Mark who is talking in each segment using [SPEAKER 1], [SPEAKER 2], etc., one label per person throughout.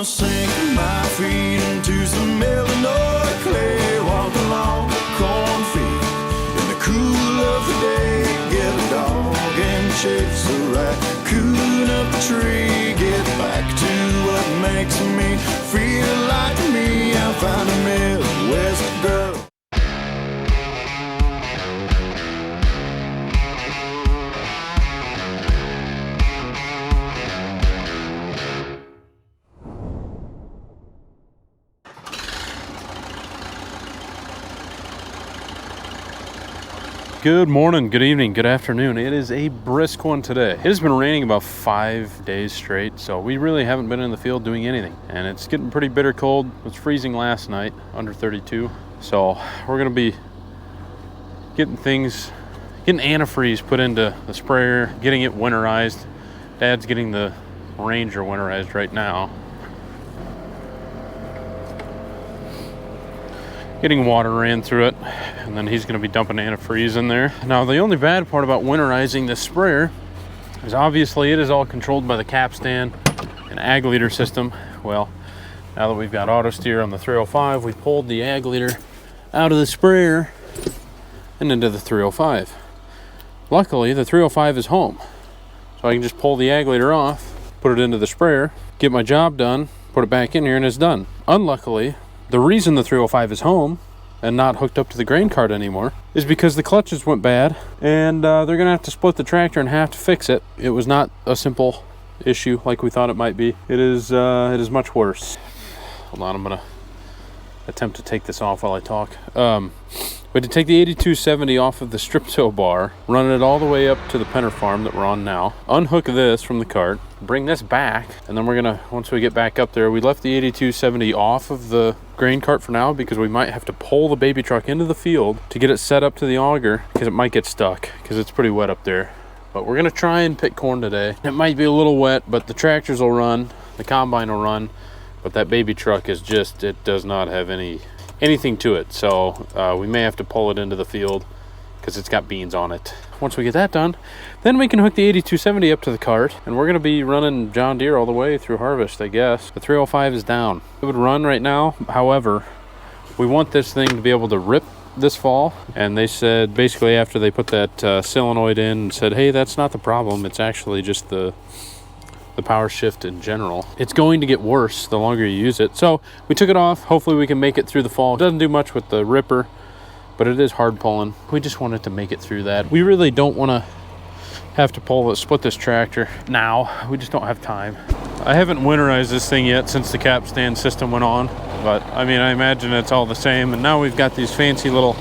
[SPEAKER 1] gonna sink my feet into some Illinois clay. Walk along the cornfield in the cool of the day. Get a dog and chase a raccoon up the tree. Get back to what makes me feel like me. I'll find a Midwest girl.
[SPEAKER 2] Good morning, good evening, good afternoon. It is a brisk one today. It has been raining about 5 days straight, so we really haven't been in the field doing anything. And it's getting pretty bitter cold. It was freezing last night, under 32. So we're gonna be getting antifreeze put into the sprayer, getting it winterized. Dad's getting the Ranger winterized right now. Getting water ran through it, and then he's going to be dumping antifreeze in there. Now, the only bad part about winterizing this sprayer is obviously it is all controlled by the capstan and ag leader system. Well, now that we've got auto steer on the 305, we pulled the ag leader out of the sprayer and into the 305. Luckily, the 305 is home, so I can just pull the ag leader off, put it into the sprayer, get my job done, put it back in here, and it's done. Unluckily, the reason the 305 is home and not hooked up to the grain cart anymore is because the clutches went bad, and they're gonna have to split the tractor in half to fix it. It was not a simple issue like we thought it might be. It is much worse. Hold on, I'm gonna attempt to take this off while I talk. We had to take the 8270 off of the strip tow bar, run it all the way up to the Penner farm that we're on now, unhook this from the cart, bring this back, and then we're gonna, once we get back up there, we left the 8270 off of the grain cart for now because we might have to pull the baby truck into the field to get it set up to the auger because it might get stuck because it's pretty wet up there. But we're gonna try and pick corn today. It might be a little wet, but the tractors will run, the combine will run, but that baby truck is just, it does not have anything to it, so we may have to pull it into the field because it's got beans on it. Once we get that done, then we can hook the 8270 up to the cart, and we're going to be running John Deere all the way through harvest, I guess. The 305 is down. It would run right now. However, we want this thing to be able to rip this fall, and they said basically after they put that solenoid in and said, hey, that's not the problem, it's actually just the power shift in general. It's going to get worse the longer you use it. So we took it off. Hopefully we can make it through the fall. It doesn't do much with the ripper, but it is hard pulling. We just wanted to make it through that. We really don't want to have to split this tractor now. We just don't have time. I haven't winterized this thing yet since the capstan system went on, but I mean, I imagine it's all the same. And now we've got these fancy little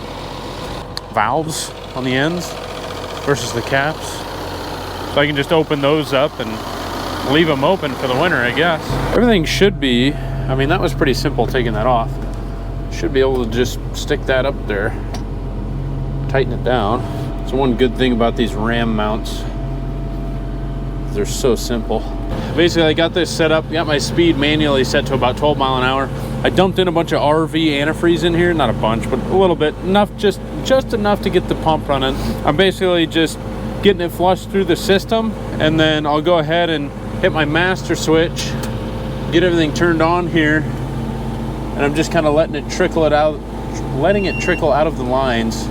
[SPEAKER 2] valves on the ends versus the caps. So I can just open those up and leave them open for the winter, I guess. Everything should be, I mean, that was pretty simple taking that off. Should be able to just stick that up there, tighten it down. It's one good thing about these Ram mounts. They're so simple. Basically, I got this set up, got my speed manually set to about 12 mile an hour. I dumped in a bunch of RV antifreeze in here, not a bunch, but a little bit, enough, just enough to get the pump running. I'm basically just getting it flushed through the system, and then I'll go ahead and hit my master switch, get everything turned on here, and I'm just kind of letting it trickle out of the lines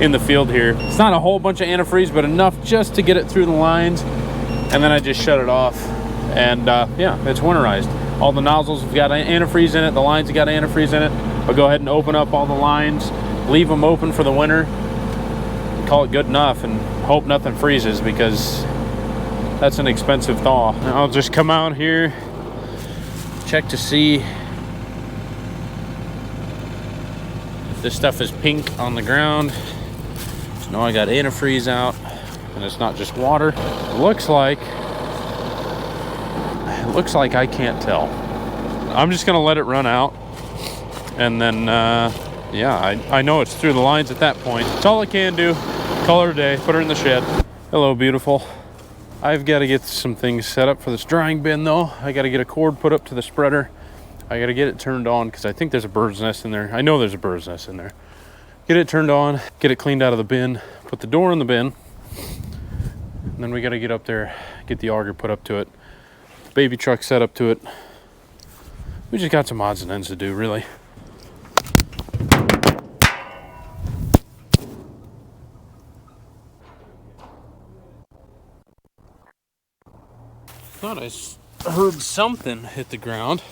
[SPEAKER 2] in the field here. It's not a whole bunch of antifreeze, but enough just to get it through the lines, and then I just shut it off, and yeah, it's winterized. All the nozzles have got antifreeze in it, the lines have got antifreeze in it. I'll go ahead and open up all the lines, leave them open for the winter, call it good enough, and hope nothing freezes because that's an expensive thaw. Now I'll just come out here, check to see if this stuff is pink on the ground. So now I got antifreeze out, and it's not just water. It looks like I can't tell. I'm just gonna let it run out, and then yeah, I know it's through the lines at that point. It's all I can do. Call her a day, put her in the shed. Hello, beautiful. I've got to get some things set up for this drying bin though. I got to get a cord put up to the spreader. I got to get it turned on because I think there's a bird's nest in there. I know there's a bird's nest in there. Get it turned on, get it cleaned out of the bin, put the door in the bin, and then we got to get up there, get the auger put up to it, baby truck set up to it, We just got some odds and ends to do, really. Thought I heard something hit the ground.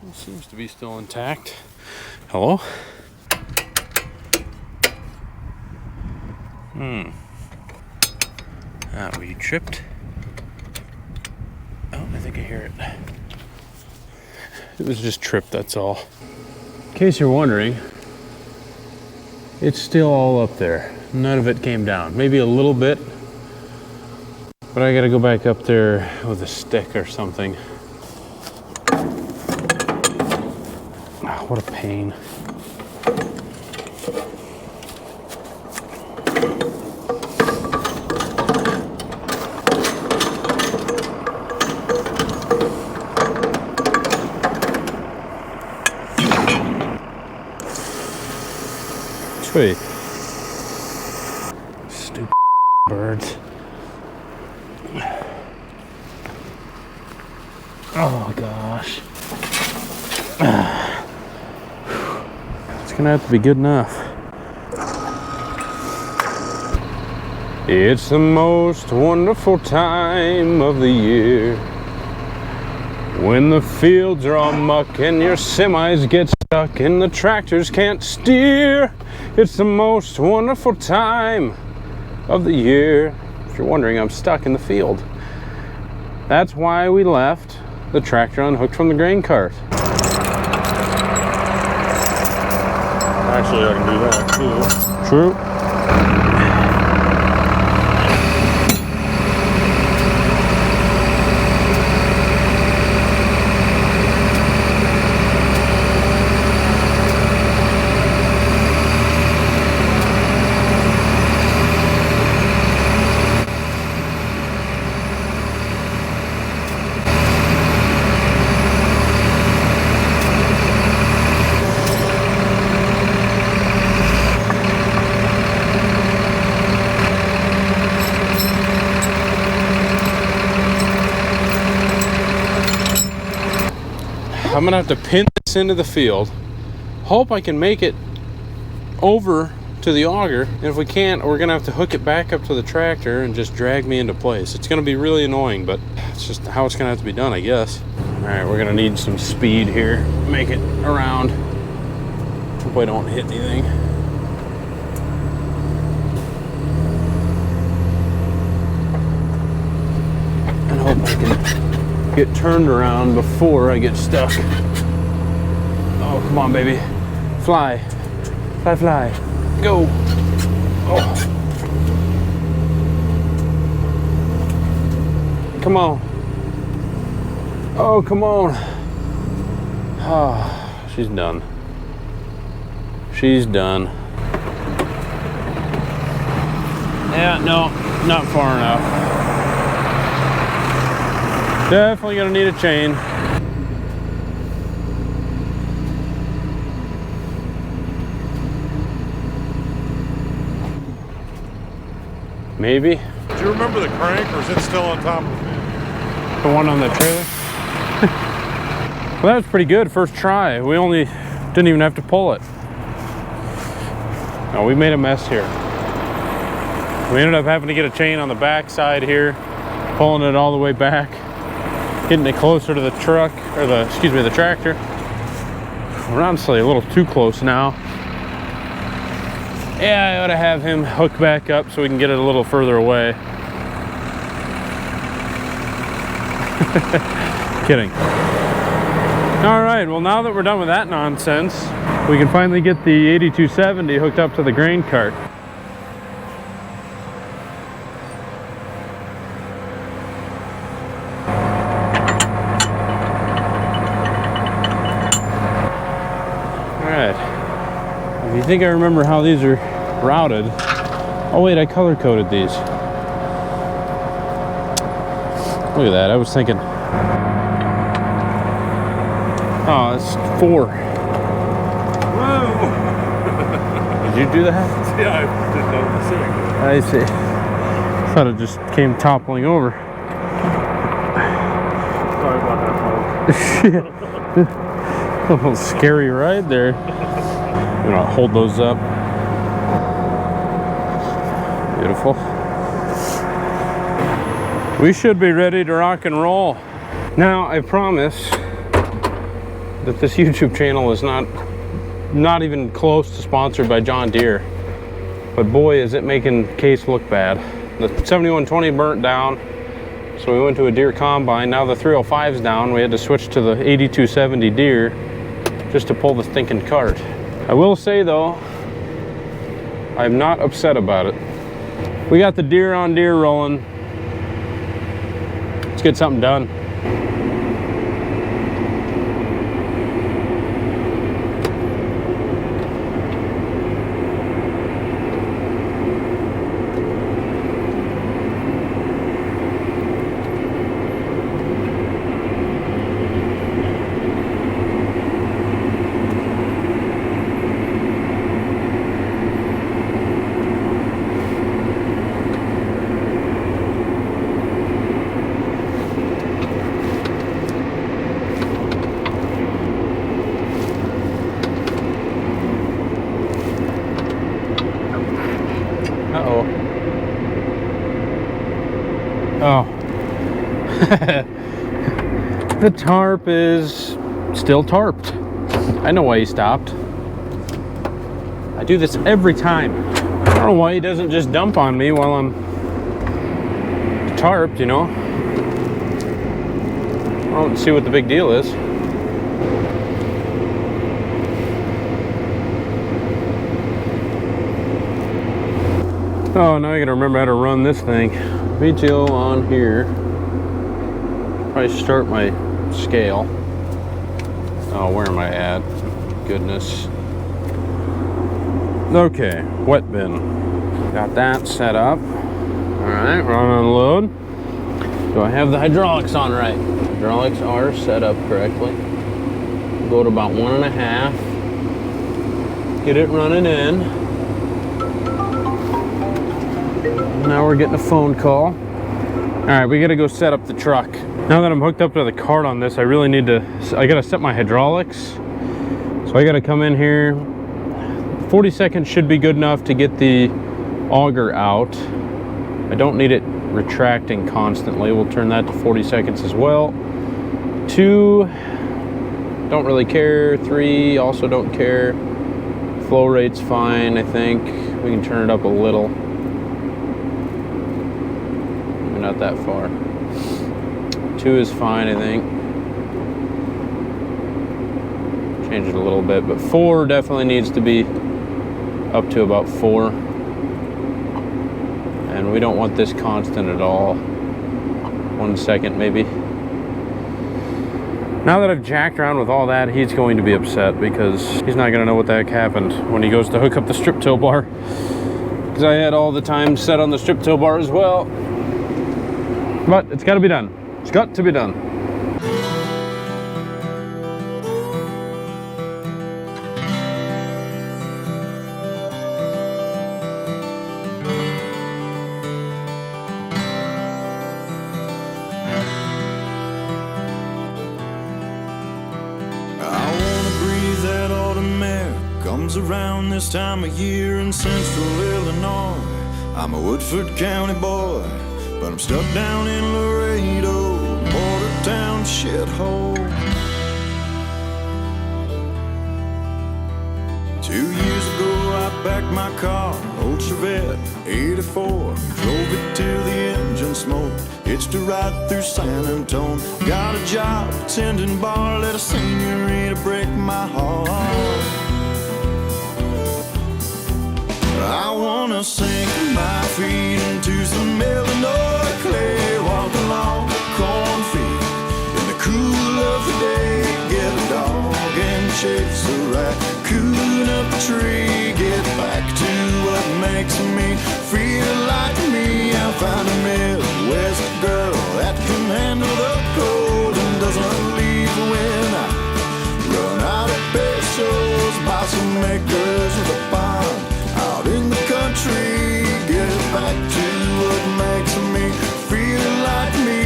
[SPEAKER 2] It seems to be still intact. Hello? Were you tripped? Oh, I think I hear it. It was just tripped, that's all. In case you're wondering, it's still all up there. None of it came down. Maybe a little bit, but I gotta go back up there with a stick or something. Oh, what a pain. Sweet. Stupid birds. Oh gosh. It's gonna have to be good enough. It's the most wonderful time of the year, when the fields are all muck and your semis get stuck and the tractors can't steer. It's the most wonderful time of the year. If you're wondering, I'm stuck in the field. That's why we left the tractor unhooked from the grain cart.
[SPEAKER 3] Actually, I can do that too.
[SPEAKER 2] True. I'm gonna have to pin this into the field. Hope I can make it over to the auger, and if we can't, we're gonna have to hook it back up to the tractor and just drag me into place. It's gonna be really annoying, but it's just how it's gonna have to be done, I guess. All right, we're gonna need some speed here. Make it around. Hope I don't hit anything. And hope I can get turned around before I get stuck. Oh, come on, baby. Fly. Fly, fly. Go. Oh. Come on. Oh, come on. Oh, she's done. She's done. Yeah, no, not far enough. Definitely gonna need a chain. Maybe.
[SPEAKER 3] Do you remember the crank, or is it still on top of it?
[SPEAKER 2] The one on the trailer? Well, that was pretty good, first try. We only didn't even have to pull it. No, we made a mess here. We ended up having to get a chain on the back side here, pulling it all the way back, getting it closer to the truck, or the tractor. We're honestly a little too close now. Yeah, I ought to have him hook back up so we can get it a little further away. Kidding. All right, well, now that we're done with that nonsense, we can finally get the 8270 hooked up to the grain cart. If you think I remember how these are routed, oh wait, I color coded these. Look at that, I was thinking, oh, it's 4.
[SPEAKER 3] Whoa!
[SPEAKER 2] Did you do that?
[SPEAKER 3] Yeah, I just
[SPEAKER 2] I
[SPEAKER 3] noticed it.
[SPEAKER 2] see. Thought it just came toppling over.
[SPEAKER 3] Sorry about that, folks.
[SPEAKER 2] A little scary ride there. I'm gonna hold those up. Beautiful. We should be ready to rock and roll. Now, I promise that this YouTube channel is not even close to sponsored by John Deere. But boy, is it making Case look bad. The 7120 burnt down, so we went to a Deere combine. Now the 305's down. We had to switch to the 8270 Deere just to pull the stinking cart. I will say though, I'm not upset about it. We got the Deere on Deere rolling. Let's get something done. Oh. The tarp is still tarped. I know why he stopped. I do this every time. I don't know why he doesn't just dump on me while I'm tarped, you know? I don't see what the big deal is. Oh, now I gotta remember how to run this thing. VTO on here. Probably start my scale. Oh, where am I at? Goodness. Okay, wet bin. Got that set up. Alright, run unload. Do I have the hydraulics on right? Hydraulics are set up correctly. Go to about 1.5. Get it running in. Now we're getting a phone call. All right, we gotta go set up the truck. Now that I'm hooked up to the cart on this, I really need to, I gotta set my hydraulics. So I gotta come in here. 40 seconds should be good enough to get the auger out. I don't need it retracting constantly. We'll turn that to 40 seconds as well. 2, don't really care. 3, also don't care. Flow rate's fine, I think. We can turn it up a little. Not that far. 2 is fine, I think. Change it a little bit, but 4 definitely needs to be up to about 4. And we don't want this constant at all. 1 second maybe. Now that I've jacked around with all that, he's going to be upset because he's not going to know what the heck happened when he goes to hook up the strip till bar. Because I had all the time set on the strip till bar as well. But it's got to be done. It's got to be done.
[SPEAKER 1] I wanna breathe that autumn air. Comes around this time of year in central Illinois. I'm a Woodford County boy, but I'm stuck down in Laredo, border town shithole. 2 years ago I packed my car, old Chevette 84, drove it till the engine smoked, hitched a ride through San Antonio, got a job tending bar, let a senorita break my heart. I wanna sink my feet into some Illinois clay, walk along cornfield in the cool of the day, get a dog and chase a raccoon up a tree, get back to what makes me feel like me. I found a Midwest girl that can handle the cold and doesn't leave when I run out of pesos, buy some acres of the pond out in the country, get back to what makes me feel like me.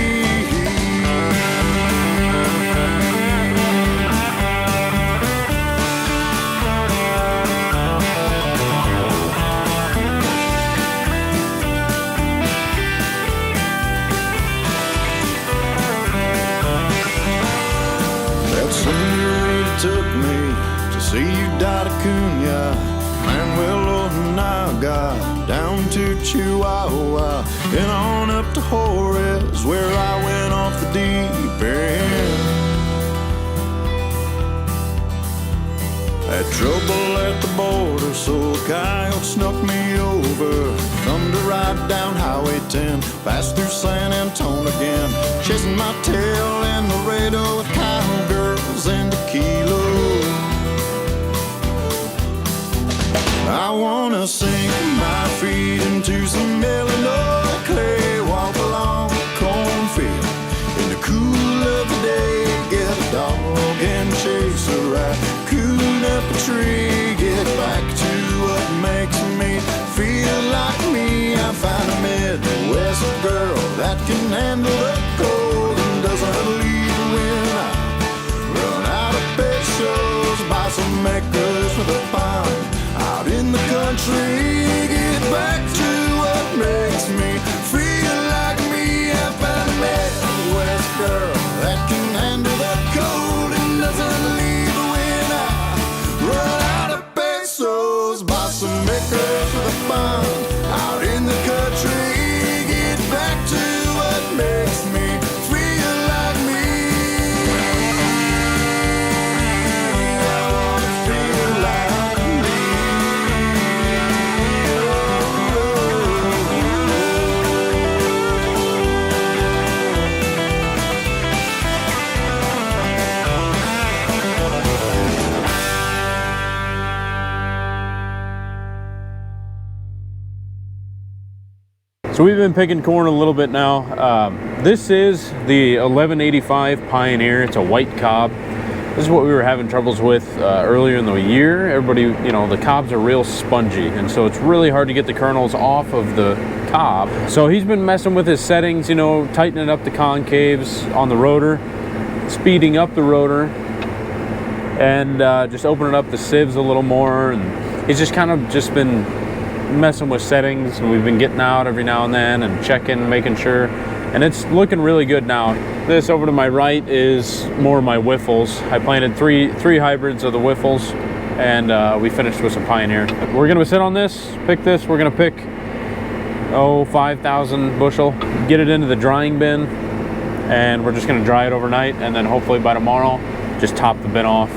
[SPEAKER 1] took me to see you dot a Cunha, Manuel Naga, down to Chihuahua, and on up to Juarez, where I went off the deep end. Had trouble at the border, so a coyote snuck me over. Come to ride down Highway 10, passed through San Antonio again, chasing my tail in Laredo with cowgirls and tequila. I wanna sink my feet into some Illinois clay, walk along a cornfield in the cool of the day, get a dog and chase a raccoon up a tree, get back to what makes me feel like me. I found a Midwest girl that can handle the cold and doesn't leave when I run out of pesos, buy some makers for the pond out in the country, get back to what makes me feel like me. I found a Midwest girl that can handle the cold and doesn't leave when I run out of pesos, buy some makers for the fun out in the country, get back to what makes me feel like me. I wanna feel like me.
[SPEAKER 2] So we've been picking corn a little bit now. This is the 1185 Pioneer. It's a white cob. This is what we were having troubles with earlier in the year. Everybody, you know, the cobs are real spongy, and so it's really hard to get the kernels off of the cob. So he's been messing with his settings, you know, tightening up the concaves on the rotor, speeding up the rotor, and just opening up the sieves a little more. And he's just kind of just been messing with settings, and we've been getting out every now and then and checking, making sure, and it's looking really good now. This over to my right is more of my Whiffles. I planted three hybrids of the Whiffles, and we finished with some Pioneer. We're gonna sit on this, pick this. We're gonna pick 5,000 bushel, get it into the drying bin, and we're just gonna dry it overnight, and then hopefully by tomorrow just top the bin off,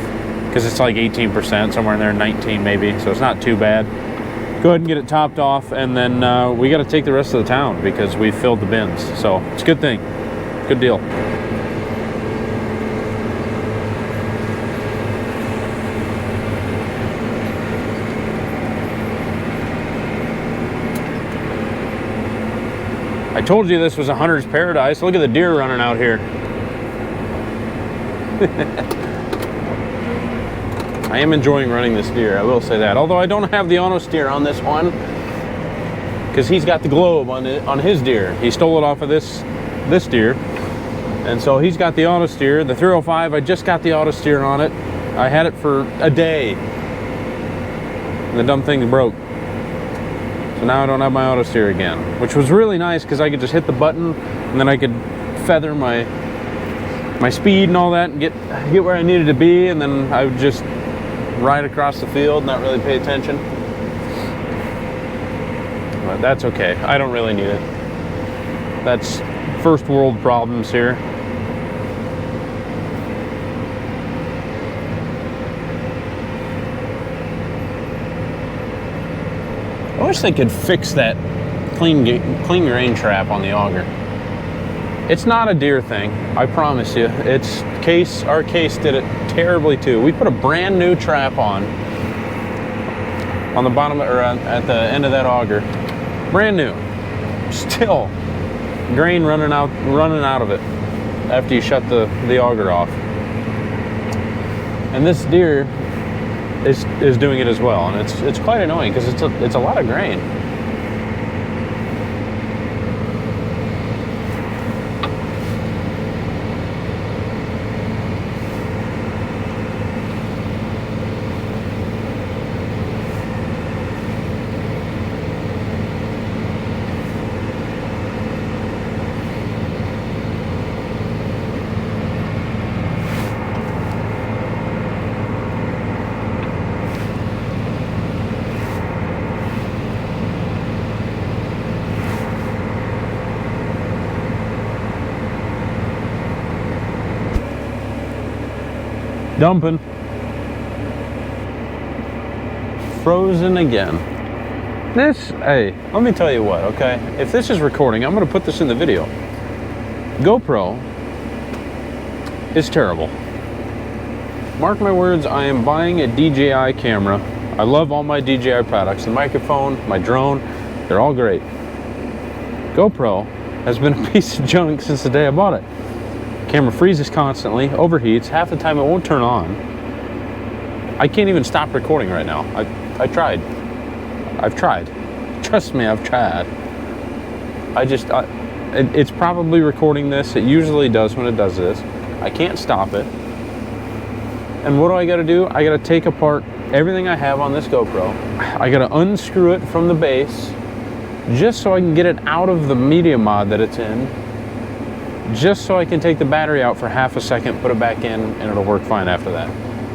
[SPEAKER 2] because it's like 18%, somewhere in there, 19 maybe, so it's not too bad. Go ahead and get it topped off, and then we got to take the rest of the town because we filled the bins. So it's a good thing, good deal. I told you this was a hunter's paradise. Look at the deer running out here. I am enjoying running this deer, I will say that. Although I don't have the auto steer on this one, because he's got the globe on his deer. He stole it off of this deer, and so he's got the auto steer. The 305, I just got the auto steer on it. I had it for a day, and the dumb thing broke. So now I don't have my auto steer again, which was really nice because I could just hit the button, and then I could feather my speed and all that, and get where I needed to be, and then I would just ride across the field, not really pay attention. But that's okay. I don't really need it. That's first world problems here. I wish they could fix that clean grain trap on the auger. It's not a Deere thing, I promise you. It's our case did it terribly too. We put a brand new trap on the bottom, or at the end of that auger. Brand new. Still grain running out of it after you shut the auger off. And this Deere is doing it as well, and it's quite annoying because it's a lot of grain. dumping. Frozen again. Hey, let me tell you what, okay? If this is recording, I'm gonna put this in the video. GoPro is terrible. Mark my words, I am buying a DJI camera. I love all my DJI products. The microphone, my drone, they're all great. GoPro has been a piece of junk since the day I bought it. Camera freezes constantly, overheats, half the time it won't turn on. I can't even stop recording right now. I tried. I've tried. Trust me, I've tried. It's probably recording this. It usually does when it does this. I can't stop it. And what do I gotta do? I gotta take apart everything I have on this GoPro. I gotta unscrew it from the base just so I can get it out of the media mod that it's in, just so I can take the battery out for half a second, put it back in, and it'll work fine after that.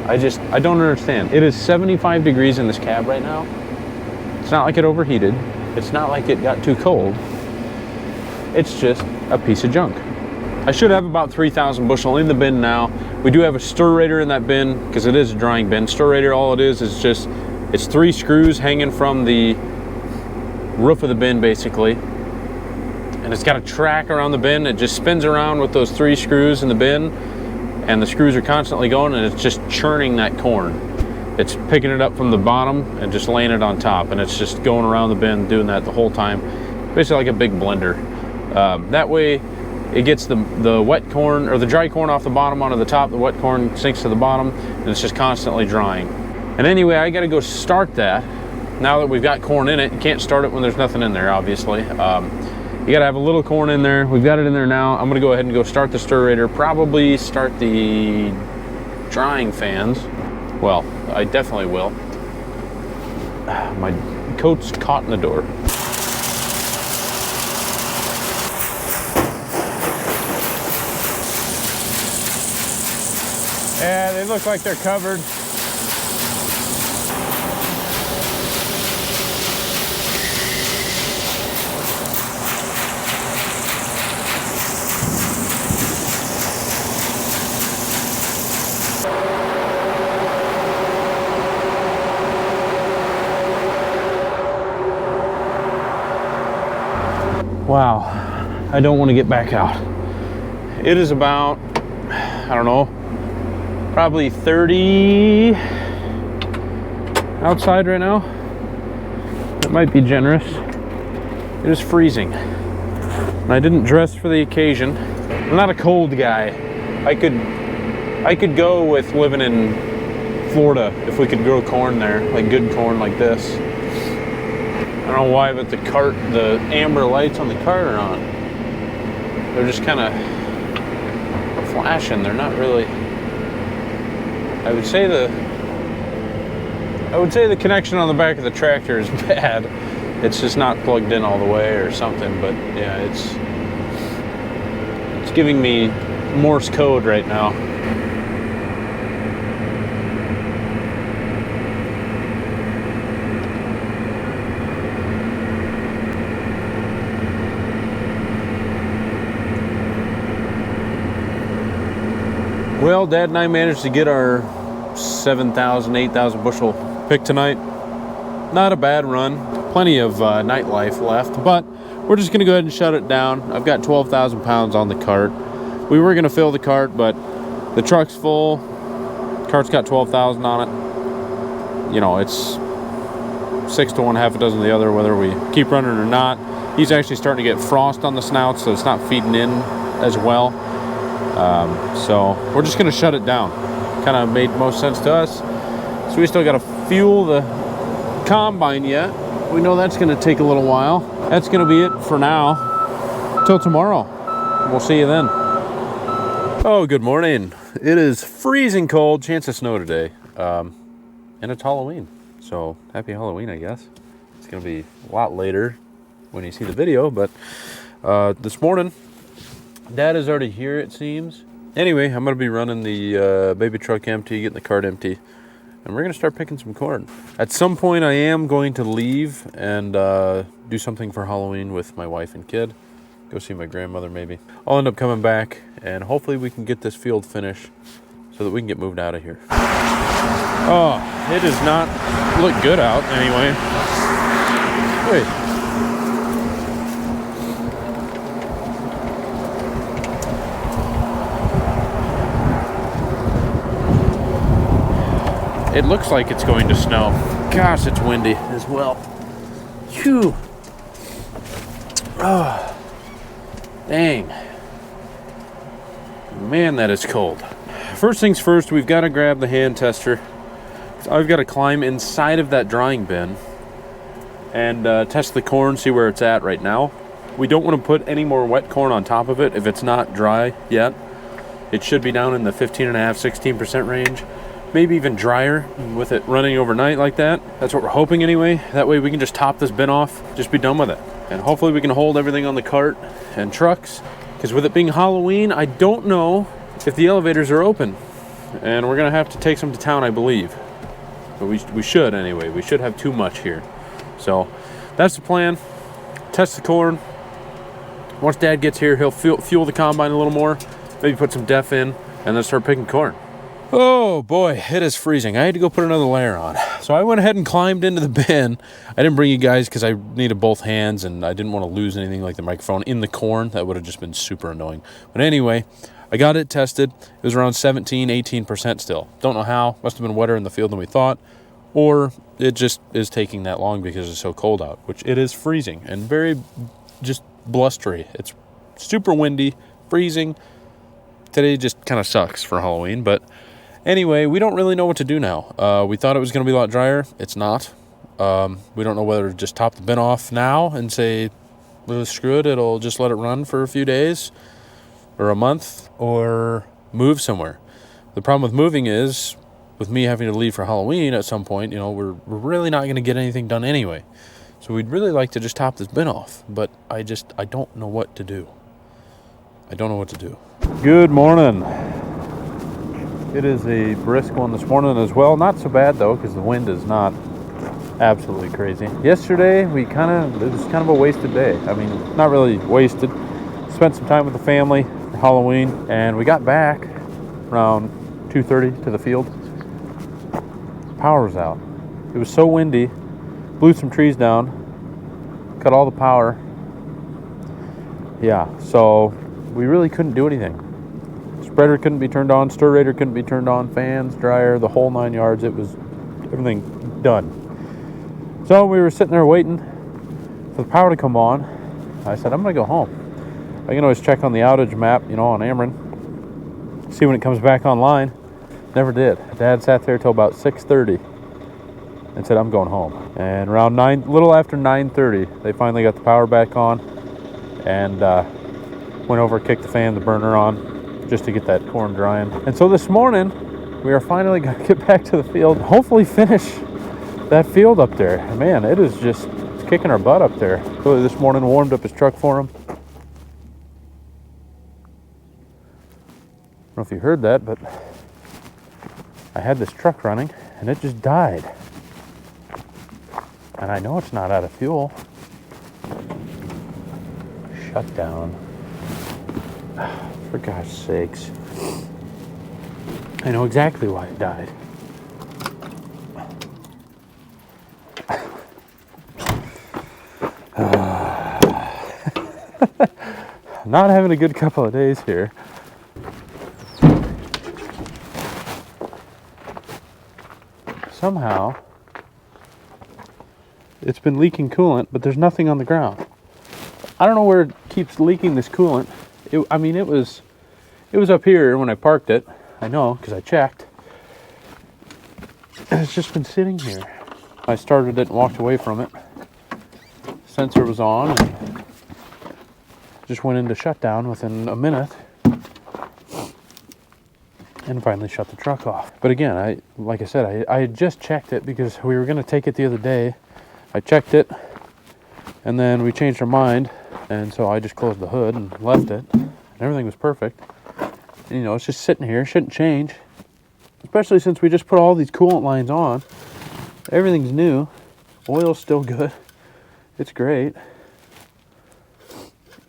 [SPEAKER 2] I don't understand. It is 75 degrees in this cab right now. It's not like it overheated. It's not like it got too cold. It's just a piece of junk. I should have about 3,000 bushel in the bin now. We do have a stir-rator in that bin because it is a drying bin. Stir-rator, all it is just, it's 3 screws hanging from the roof of the bin basically. And it's got a track around the bin. It just spins around with those 3 screws in the bin, and the screws are constantly going, and it's just churning that corn. It's picking it up from the bottom and just laying it on top, and it's just going around the bin doing that the whole time. Basically like a big blender. That way it gets the wet corn or the dry corn off the bottom onto the top, the wet corn sinks to the bottom, and it's just constantly drying. And anyway, I gotta go start that. Now that we've got corn in it, you can't start it when there's nothing in there, obviously. You gotta have a little corn in there. We've got it in there now. I'm gonna go ahead and go start the stir-rator, probably start the drying fans. Well, I definitely will. My coat's caught in the door. Yeah, they look like they're covered. Wow, I don't want to get back out. It is about, I don't know, probably 30 outside right now. That might be generous. It is freezing. And I didn't dress for the occasion. I'm not a cold guy. I could go with living in Florida if we could grow corn there, like good corn like this. I don't know why, but the amber lights on the cart are on. They're just kind of flashing. They're not really. I would say the connection on the back of the tractor is bad. It's just not plugged in all the way or something. But yeah, it's giving me Morse code right now. Well, Dad and I managed to get our 7,000, 8,000 bushel pick tonight. Not a bad run. Plenty of nightlife left, but we're just going to go ahead and shut it down. I've got 12,000 pounds on the cart. We were going to fill the cart, but the truck's full. Cart's got 12,000 on it. You know, it's 6 to 1, half a dozen of the other, whether we keep running or not. He's actually starting to get frost on the snout, so it's not feeding in as well. So we're just going to shut it down. Kind of made most sense to us. So we still got to fuel the combine yet. We know that's going to take a little while. That's going to be it for now. Till tomorrow. We'll see you then. Oh, good morning. It is freezing cold. Chance of snow today. And it's Halloween. So happy Halloween, I guess. It's going to be a lot later when you see the video. But this morning, Dad is already here, it seems. Anyway, I'm going to be running the baby truck empty, getting the cart empty, and we're going to start picking some corn. At some point, I am going to leave and do something for Halloween with my wife and kid. Go see my grandmother, maybe. I'll end up coming back, and hopefully we can get this field finished so that we can get moved out of here. Oh, it does not look good out anyway. Wait. It looks like it's going to snow. Gosh, it's windy as well. Phew. Oh, dang. Man, that is cold. First things first, we've got to grab the hand tester. I've got to climb inside of that drying bin and test the corn, see where it's at right now. We don't want to put any more wet corn on top of it if it's not dry yet. It should be down in the 15.5–16% range. Maybe even drier with it running overnight like that. That's what we're hoping anyway. That way we can just top this bin off, just be done with it. And hopefully we can hold everything on the cart and trucks. Because with it being Halloween, I don't know if the elevators are open. And we're gonna have to take some to town, I believe. But we should anyway. We should have too much here. So that's the plan. Test the corn. Once Dad gets here, he'll fuel the combine a little more. Maybe put some def in and then start picking corn. Oh boy, it is freezing. I had to go put another layer on. So I went ahead and climbed into the bin. I didn't bring you guys because I needed both hands and I didn't want to lose anything like the microphone in the corn. That would have just been super annoying. But anyway, I got it tested. It was around 17–18% still. Don't know how. Must have been wetter in the field than we thought. Or it just is taking that long because it's so cold out, which it is freezing and very just blustery. It's super windy, freezing. Today just kind of sucks for Halloween, but anyway, we don't really know what to do now. We thought it was going to be a lot drier. It's not. We don't know whether to just top the bin off now and say, well, screw it, it'll just let it run for a few days or a month, or move somewhere. The problem with moving is, with me having to leave for Halloween at some point, you know, we're really not going to get anything done anyway. So we'd really like to just top this bin off, but I don't know what to do. I don't know what to do. Good morning. It is a brisk one this morning as well. Not so bad though, because the wind is not absolutely crazy. Yesterday, it was kind of a wasted day. I mean, not really wasted. Spent some time with the family for Halloween, and we got back around 2:30 to the field. Power was out. It was so windy, blew some trees down, cut all the power. Yeah, so we really couldn't do anything. Spreader couldn't be turned on, stirrator couldn't be turned on, fans, dryer, the whole 9 yards. It was everything done. So we were sitting there waiting for the power to come on. I said, I'm gonna go home. I can always check on the outage map, you know, on Ameren, see when it comes back online. Never did. Dad sat there till about 6:30 and said, I'm going home. And around little after 9:30, they finally got the power back on and went over, kicked the fan, the burner on, just to get that corn drying. And so this morning, we are finally going to get back to the field, hopefully finish that field up there. Man, it's kicking our butt up there. Really, this morning, warmed up his truck for him. I don't know if you heard that, but I had this truck running and it just died. And I know it's not out of fuel. Shut down. For gosh sakes. I know exactly why it died. Not having a good couple of days here. Somehow, it's been leaking coolant, but there's nothing on the ground. I don't know where it keeps leaking this coolant. It was up here when I parked it. I know, because I checked. And it's just been sitting here. I started it and walked away from it. Sensor was on and just went into shutdown within a minute. And finally shut the truck off. But again, like I said, I had just checked it because we were going to take it the other day. I checked it, and then we changed our mind, and so I just closed the hood and left it, and everything was perfect. And, you know, it's just sitting here, shouldn't change, especially since we just put all these coolant lines on. Everything's new, oil's still good, it's great.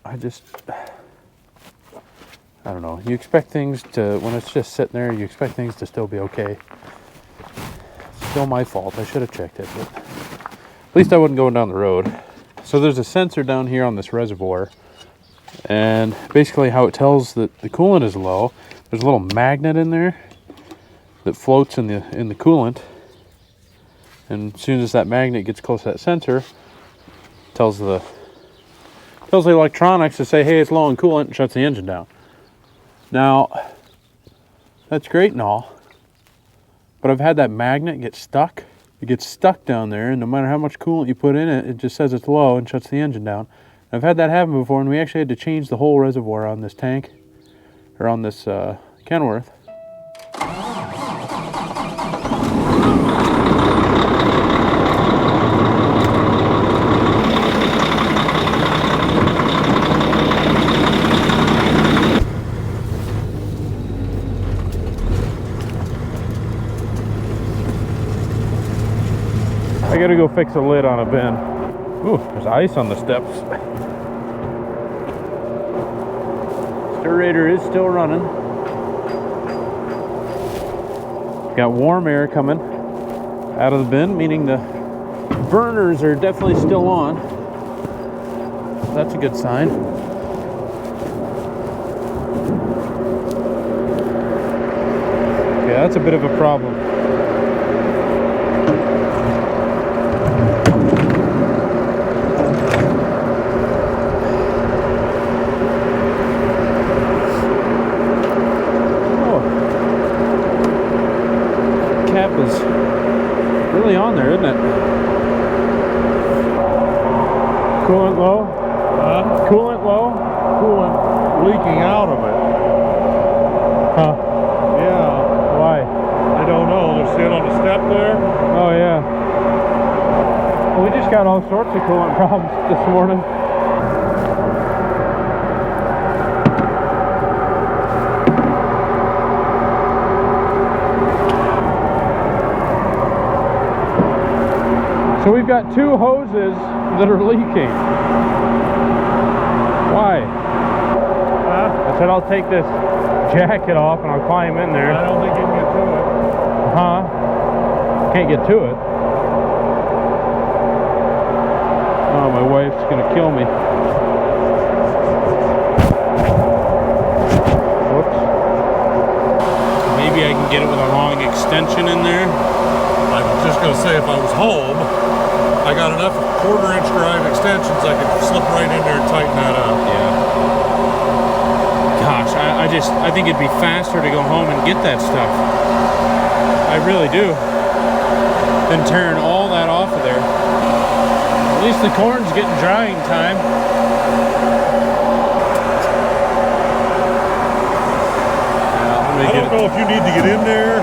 [SPEAKER 2] I I don't know. You expect things to, when it's just sitting there, you expect things to still be okay. It's still my fault. I should have checked it, but at least I wasn't going down the road. So there's a sensor down here on this reservoir, and basically how it tells that the coolant is low, there's a little magnet in there that floats in the coolant, and as soon as that magnet gets close to that sensor, tells the electronics to say, hey, it's low on coolant, and shuts the engine down. Now, that's great and all, but I've had that magnet get stuck. It gets stuck down there, and no matter how much coolant you put in it, it just says it's low and shuts the engine down. I've had that happen before, and we actually had to change the whole reservoir on this tank, or on this Kenworth. I gotta go fix a lid on a bin. Ooh, there's ice on the steps. Stirrator is still running. Got warm air coming out of the bin, meaning the burners are definitely still on. That's a good sign. Yeah, that's a bit of a problem. Is really on there, isn't it? Coolant low? Coolant low?
[SPEAKER 3] Coolant leaking out of it.
[SPEAKER 2] Huh?
[SPEAKER 3] Yeah.
[SPEAKER 2] Why?
[SPEAKER 3] I don't know. There's it on the step there.
[SPEAKER 2] Oh yeah. Well, we just got all sorts of coolant problems this morning. So we've got two hoses that are leaking. Why?
[SPEAKER 3] Huh?
[SPEAKER 2] I said I'll take this jacket off and I'll climb in there.
[SPEAKER 3] I don't think you can get to it.
[SPEAKER 2] Huh? Can't get to it. Oh, my wife's gonna kill me. Whoops. Maybe I can get it with a long extension in there.
[SPEAKER 3] I was just going to say, if I was home, I got enough 1/4 inch drive extensions I could slip right in there and tighten that up.
[SPEAKER 2] Yeah. Gosh, I think it'd be faster to go home and get that stuff. I really do. Than tearing all that off of there. At least the corn's getting drying time.
[SPEAKER 3] I don't know if you need to get in there.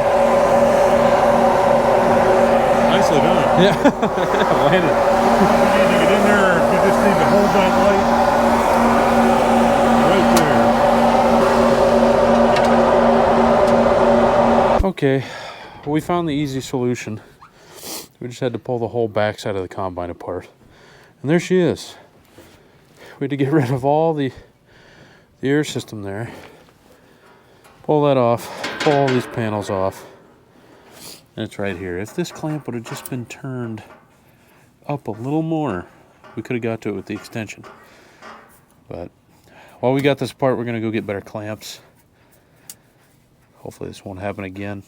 [SPEAKER 3] Nicely done.
[SPEAKER 2] Yeah. Landed.
[SPEAKER 3] You need to get in there, or you just need to hold that light right there.
[SPEAKER 2] Okay, we found the easy solution. We just had to pull the whole backside of the combine apart. And there she is. We had to get rid of all the air system there. Pull that off, pull all these panels off. And it's right here. If this clamp would have just been turned up a little more, we could have got to it with the extension. But while we got this apart, we're gonna go get better clamps. Hopefully this won't happen again.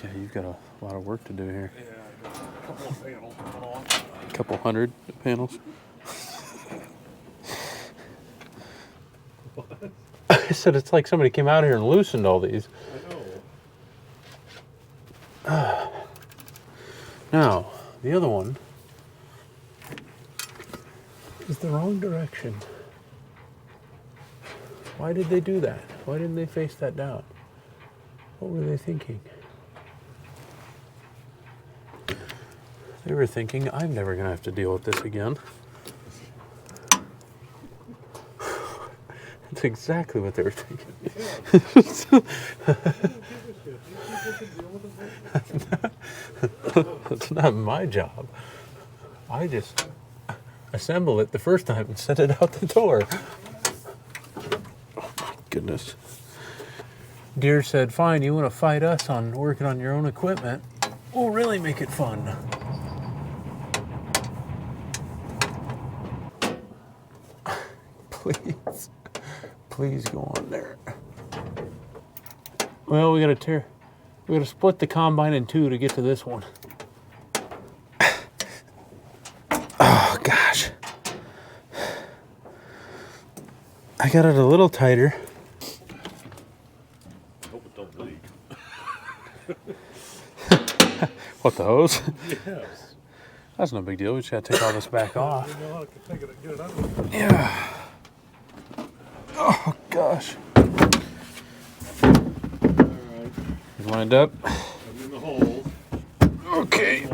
[SPEAKER 2] Yeah, you've got a lot of work to do here.
[SPEAKER 3] Yeah, a couple of panels going on.
[SPEAKER 2] A couple hundred panels. I said it's like somebody came out here and loosened all these.
[SPEAKER 3] I know.
[SPEAKER 2] Now, the other one is the wrong direction. Why did they do that? Why didn't they face that down? What were they thinking? They were thinking, I'm never going to have to deal with this again. That's exactly what they were thinking. That's not my job. I just assemble it the first time and send it out the door. Oh my goodness. Deere said, fine, you want to fight us on working on your own equipment? We'll really make it fun. Please. Please go on there. Well, we gotta split the combine in two to get to this one. Oh gosh. I got it a little tighter.
[SPEAKER 3] Hope it don't leak.
[SPEAKER 2] What, the hose?
[SPEAKER 3] Yes.
[SPEAKER 2] That's no big deal. We just gotta take all this back off.
[SPEAKER 3] You know how to take it, get it out.
[SPEAKER 2] Yeah. Oh gosh.
[SPEAKER 3] Alright.
[SPEAKER 2] You lined up?
[SPEAKER 3] I'm in the hole.
[SPEAKER 2] Okay.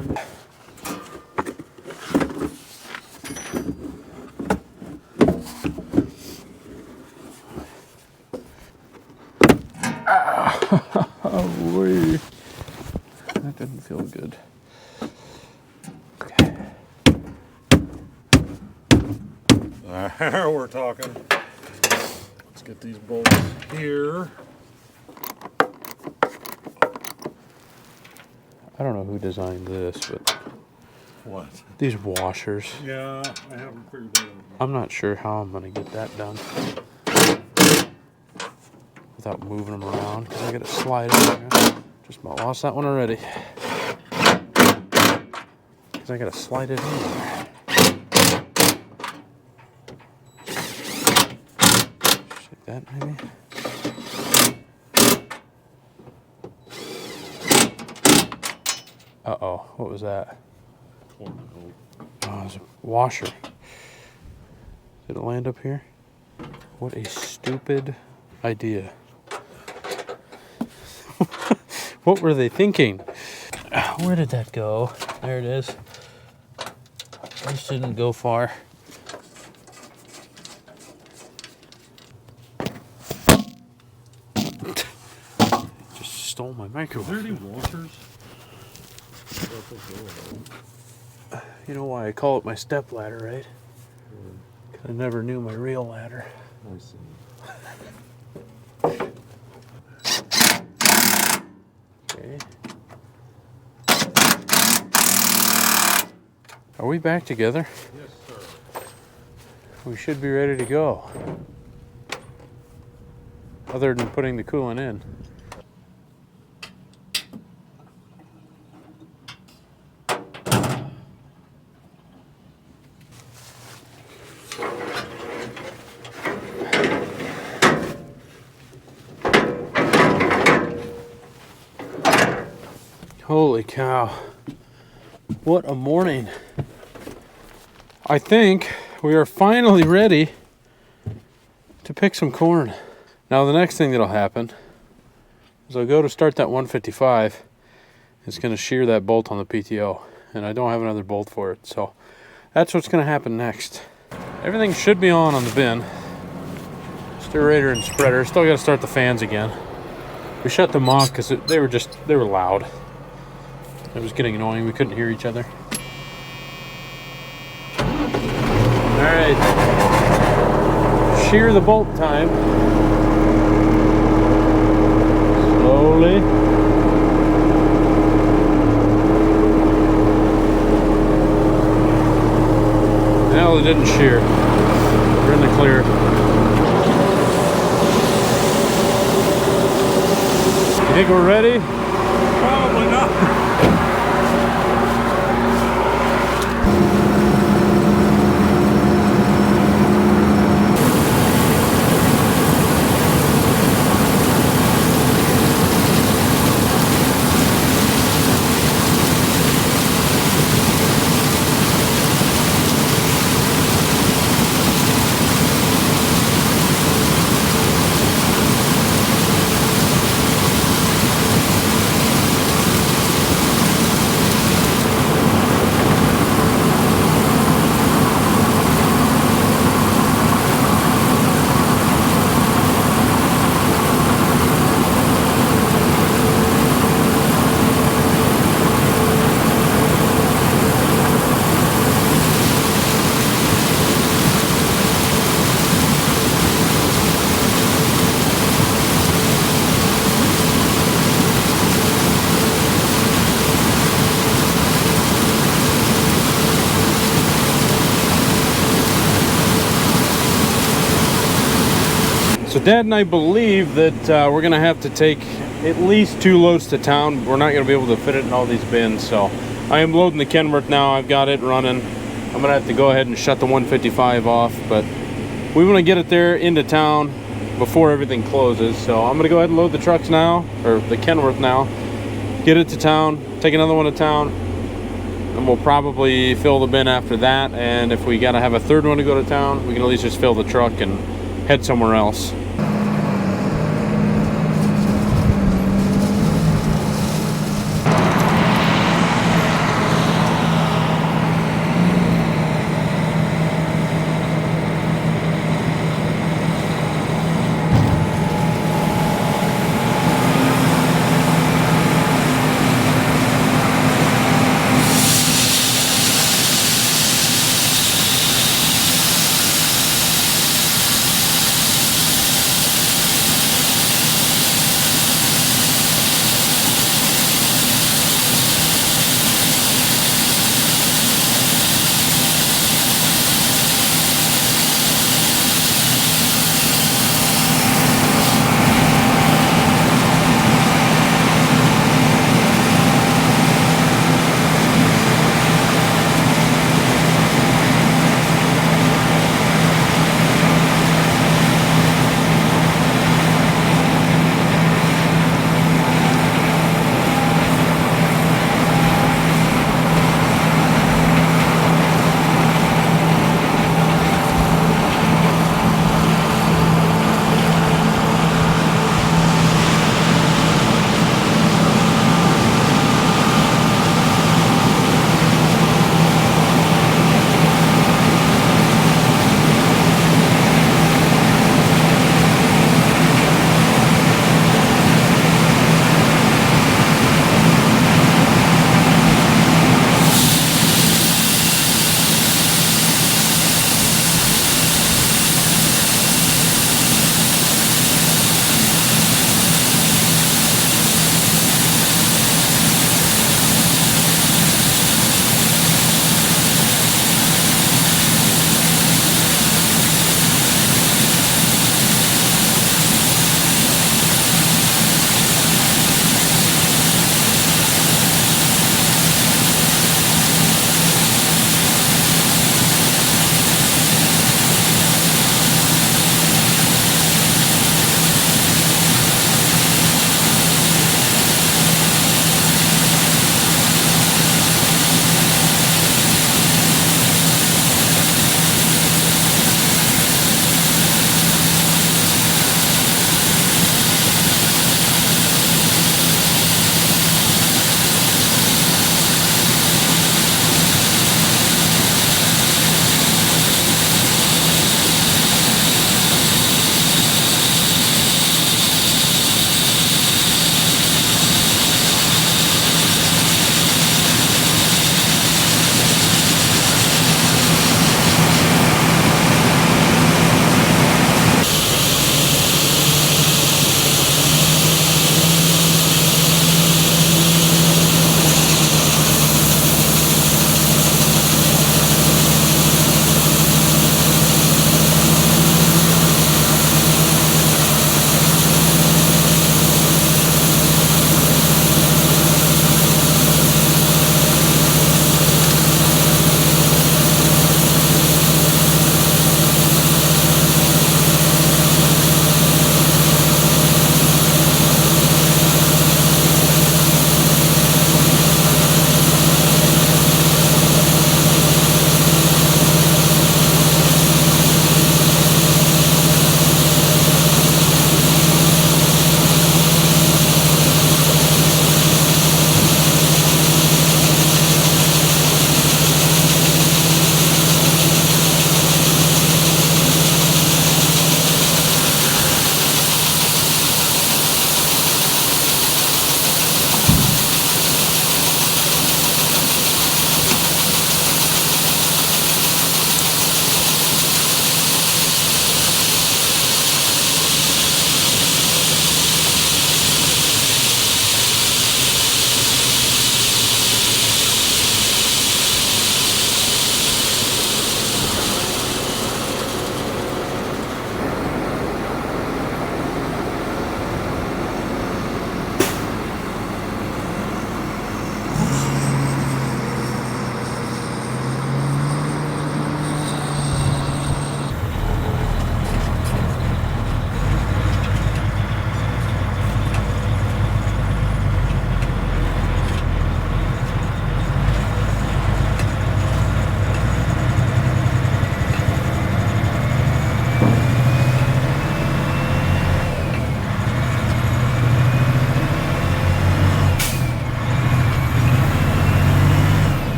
[SPEAKER 2] Oh, wee. That didn't feel good. Okay.
[SPEAKER 3] There we're talking. Let's get these bolts here.
[SPEAKER 2] I don't know who designed this, but
[SPEAKER 3] What?
[SPEAKER 2] these washers.
[SPEAKER 3] Yeah, I haven't figured that out.
[SPEAKER 2] I'm not sure how I'm gonna get that done without moving them around, because I gotta slide in there. Just about lost that one already. Because I gotta slide it in there. Just like that, maybe. Uh-oh, what was that? Oh, it was a washer. Did it land up here? What a stupid idea. What were they thinking? Where did that go? There it is. This didn't go far. Just stole my
[SPEAKER 3] Are
[SPEAKER 2] microphone.
[SPEAKER 3] there any washers?
[SPEAKER 2] You know why I call it my step ladder, right? Because I never knew my real ladder.
[SPEAKER 3] I see.
[SPEAKER 2] Okay. Are we back together?
[SPEAKER 3] Yes, sir.
[SPEAKER 2] We should be ready to go. Other than putting the coolant in. Holy cow. What a morning. I think we are finally ready to pick some corn. Now the next thing that'll happen is I'll go to start that 155. It's going to shear that bolt on the PTO, and I don't have another bolt for it. So that's what's going to happen next. Everything should be on the bin. Stirrator and spreader. Still got to start the fans again. We shut them off because they were loud. It was getting annoying. We couldn't hear each other. All right. Shear the bolt time. Slowly. Well, it didn't shear. We're in the clear. You think we're ready?
[SPEAKER 3] Probably not.
[SPEAKER 2] Dad and I believe that we're gonna have to take at least 2 loads to town. We're not gonna be able to fit it in all these bins, so I am loading the Kenworth now. I've got it running. I'm gonna have to go ahead and shut the 155 off, but we want to get it there into town before everything closes. So I'm gonna go ahead and load the trucks now, or the Kenworth now, get it to town, take another one to town, and we'll probably fill the bin after that. And if we gotta have a third one to go to town, we can at least just fill the truck and head somewhere else.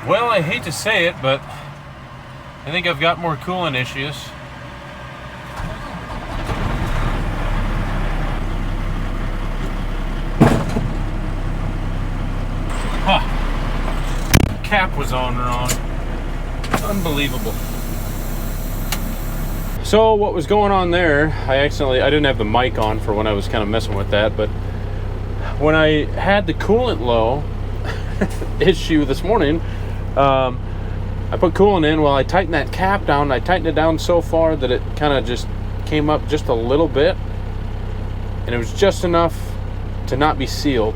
[SPEAKER 2] Well, I hate to say it, but I think I've got more coolant issues. Huh. Cap was on wrong. Unbelievable. So what was going on there, I didn't have the mic on for when I was kind of messing with that, but when I had the coolant low issue this morning, I put coolant in. Well, I tightened that cap down. I tightened it down so far that it kind of just came up just a little bit, and it was just enough to not be sealed,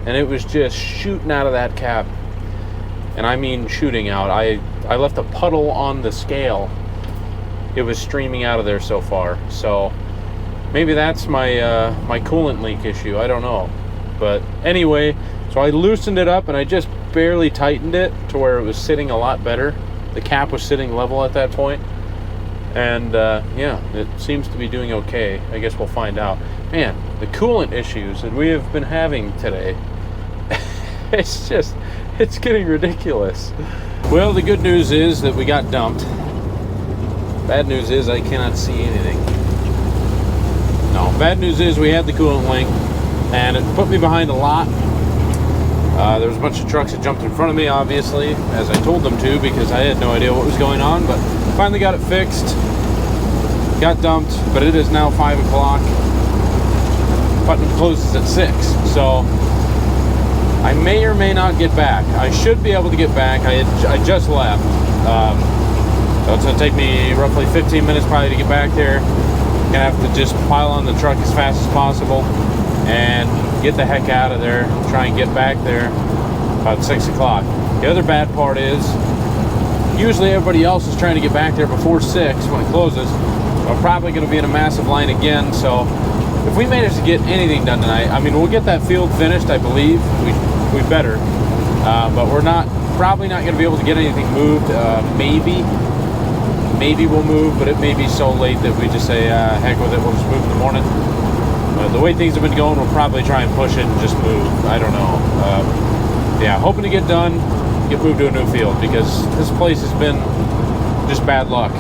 [SPEAKER 2] and it was just shooting out of that cap, and I mean shooting out. I left a puddle on the scale. It was streaming out of there so far. So maybe that's my my coolant leak issue. I don't know. But anyway, so I loosened it up and I just barely tightened it to where it was sitting a lot better. The cap was sitting level at that point. And yeah, it seems to be doing okay. I guess we'll find out. Man, the coolant issues that we have been having today, it's getting ridiculous. Well, the good news is that we got dumped. Bad news is I cannot see anything. No, bad news is we had the coolant leak, and it put me behind a lot. There was a bunch of trucks that jumped in front of me, obviously, as I told them to, because I had no idea what was going on, but finally got it fixed. Got dumped, but it is now 5 o'clock. Button closes at 6, so I may or may not get back. I should be able to get back. I just left. So it's going to take me roughly 15 minutes probably to get back there. Gonna have to just pile on the truck as fast as possible and get the heck out of there. Try and get back there about 6 o'clock. The other bad part is usually everybody else is trying to get back there before 6 when it closes. We're probably going to be in a massive line again. So if we manage to get anything done tonight, I mean, we'll get that field finished, I believe. We better. But we're probably not going to be able to get anything moved. Maybe we'll move, but it may be so late that we just say, heck with it, we'll just move in the morning. The way things have been going, we'll probably try and push it and just move. I don't know. Yeah, hoping to get done, get moved to a new field, because this place has been just bad luck.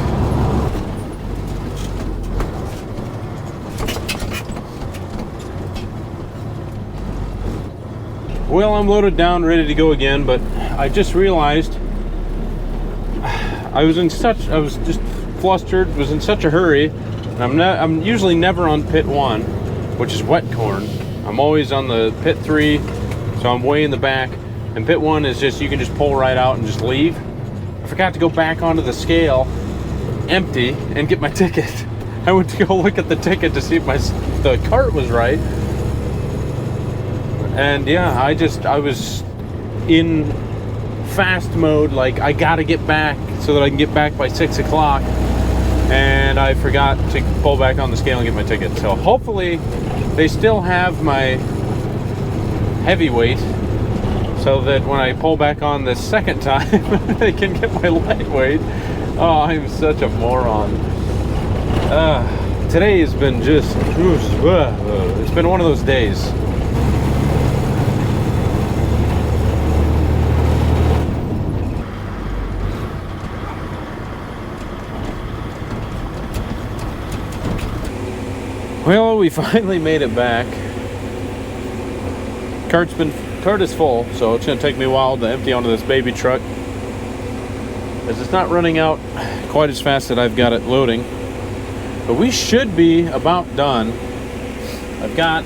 [SPEAKER 2] Well, I'm loaded down, ready to go again, but I just realized I was just flustered, was in such a hurry, and I'm usually never on pit 1, which is wet corn. I'm always on the pit 3, so I'm way in the back, and pit 1 is just, you can just pull right out and just leave. I forgot to go back onto the scale, empty, and get my ticket. I went to go look at the ticket to see if the cart was right, and yeah, I was in fast mode, like I gotta get back so that I can get back by 6 o'clock, and I forgot to pull back on the scale and get my ticket. So hopefully they still have my heavyweight so that when I pull back on the second time they can get my lightweight. Oh, I'm such a moron. Today has been just it's been one of those days. Well, we finally made it back. Cart is full, so it's going to take me a while to empty onto this baby truck, as it's not running out quite as fast that I've got it loading. But we should be about done. I've got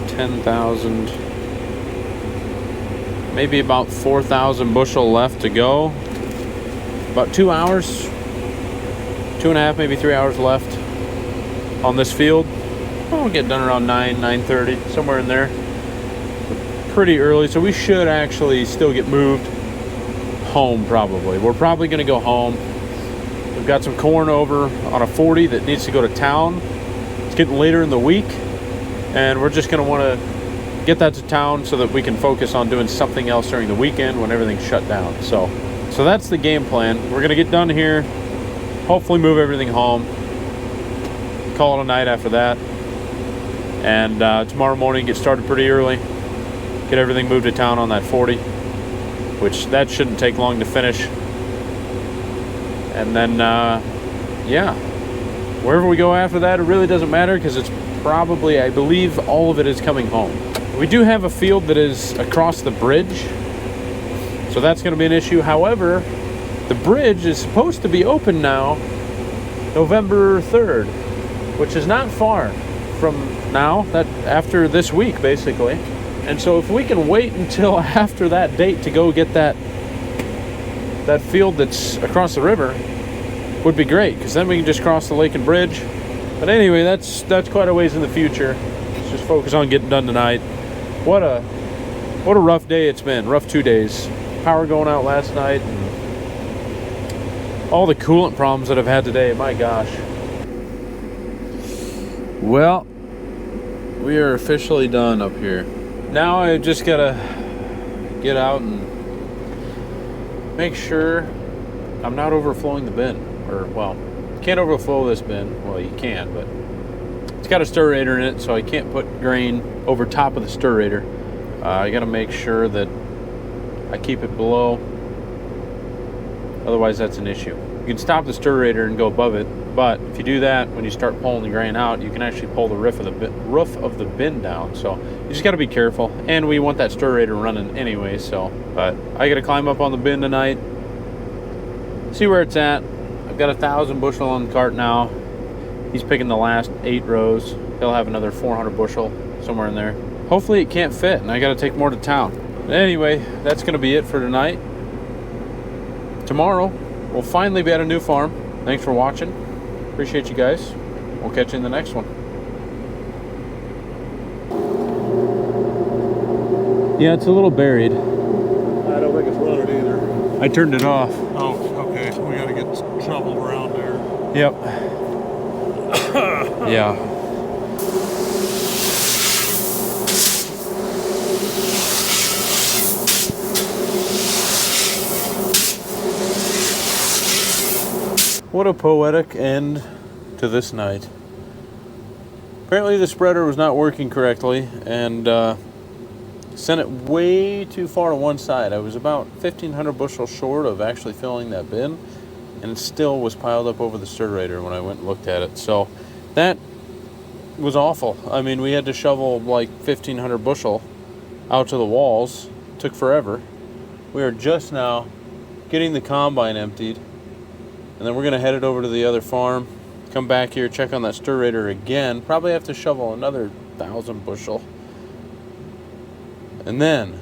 [SPEAKER 2] 10,000, maybe about 4,000 bushel left to go. About 2 hours. 2.5, maybe 3 hours left on this field. We'll get done around 9:30, somewhere in there. Pretty early, so we should actually still get moved home probably. We're probably going to go home. We've got some corn over on a 40 that needs to go to town. It's getting later in the week, and we're just going to want to get that to town so that we can focus on doing something else during the weekend when everything's shut down. So that's the game plan. We're going to get done here. Hopefully move everything home, call it a night after that, and tomorrow morning get started pretty early, get everything moved to town on that 40, which that shouldn't take long to finish. And then, yeah, wherever we go after that, it really doesn't matter because it's probably, I believe, all of it is coming home. We do have a field that is across the bridge, so that's going to be an issue. However, the bridge is supposed to be open now, November 3rd, which is not far from now, that after this week, basically. And so if we can wait until after that date to go get that field that's across the river, would be great, because then we can just cross the lake and bridge. But anyway, that's quite a ways in the future. Let's just focus on getting done tonight. What a rough day it's been. Rough 2 days. Power going out last night, and all the coolant problems that I've had today. My gosh. Well, we are officially done up here. Now I just gotta get out and make sure I'm not overflowing the bin. Or, well, can't overflow this bin. Well, you can, but it's got a stirrator in it, so I can't put grain over top of the stirrator. I gotta make sure that I keep it below. Otherwise, that's an issue. You can stop the stirrator and go above it, but if you do that, when you start pulling the grain out, you can actually pull the roof of the bin down. So you just got to be careful, and we want that stirrator running anyway. So, but I got to climb up on the bin tonight, see where it's at. I've got 1,000 bushel on the cart now. He's picking the last 8 rows. He'll have another 400 bushel somewhere in there. Hopefully it can't fit, and I got to take more to town. But anyway, that's going to be it for tonight. Tomorrow, we'll finally be at a new farm. Thanks for watching. Appreciate you guys. We'll catch you in the next one. Yeah, it's a little buried.
[SPEAKER 3] I don't think it's running either.
[SPEAKER 2] I turned it off.
[SPEAKER 3] Oh, okay. We got to get shoveled around there.
[SPEAKER 2] Yep. Yeah. What a poetic end to this night. Apparently the spreader was not working correctly and sent it way too far to one side. I was about 1,500 bushels short of actually filling that bin, and it still was piled up over the stirrator when I went and looked at it. So that was awful. I mean, we had to shovel like 1,500 bushel out to the walls. It took forever. We are just now getting the combine emptied, and then we're going to head it over to the other farm, come back here, check on that stirrator again, probably have to shovel another 1,000 bushel, and then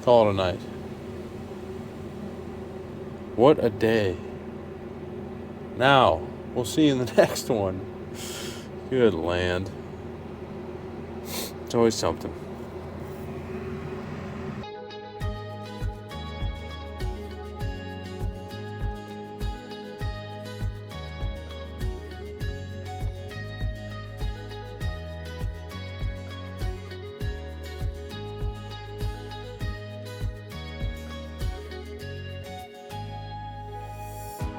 [SPEAKER 2] call it a night. What a day. Now, we'll see you in the next one. Good land. It's always something.